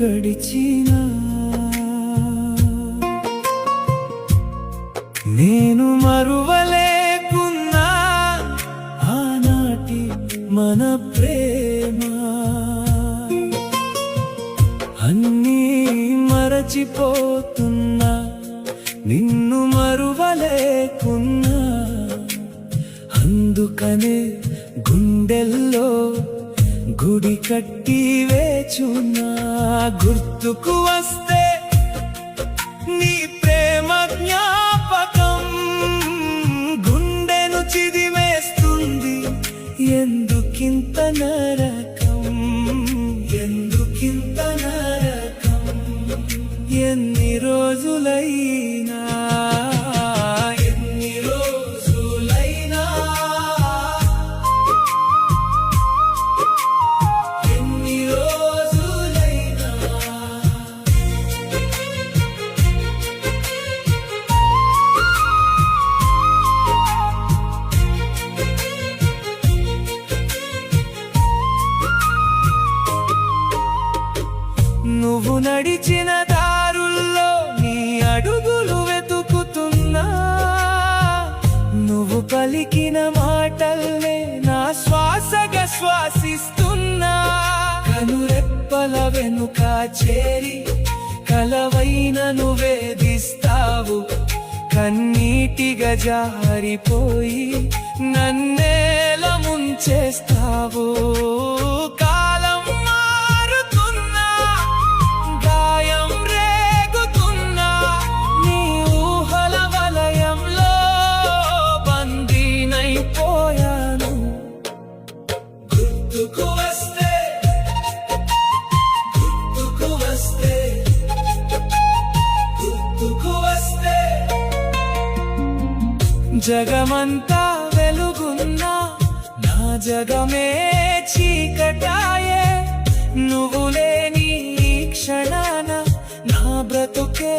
గడిచినా నేను మరువలేకున్నా ఆనాటి మన ప్రేమ అన్నీ మరచిపోతున్నా నిన్ను మరువలేకున్నా అందుకనే గుండెల్లో గుడి కట్టి వేచున్నా గుర్తుకు వస్తే నీ ప్రేమ జ్ఞాపకం గుండెను చిదిమేస్తుంది ఎందుకింత నరకం ఎందుకింత నరకం ఎన్ని రోజులైనా ఎన్ని రోజులైనా ఎన్ని రోజులైనా నువ్వు నడిచిన దారుల్లో నీ అడుగులు వెతుకుతున్నా నువ్వు పలికిన మాటల్నే నా శ్వాసగా శ్వాసిస్తున్నా కనురెప్పల వెనుక చేరి కలవైనను వేధిస్తావు కన్నీటిగా జారిపోయి నన్నేల ముంచేస్తావు కాలం మారుతున్నా గాయం రేగుతున్నా నీ ఊహల వలయంలో బందీనైపోయాను గుర్తుకు వస్తే గుర్తుకు వస్తే గుర్తుకు వస్తే జగమంతా వెలుగున్నా నా జగమే చీకటాయే నువ్వు లేని ఈ క్షణాన నా బ్రతుకే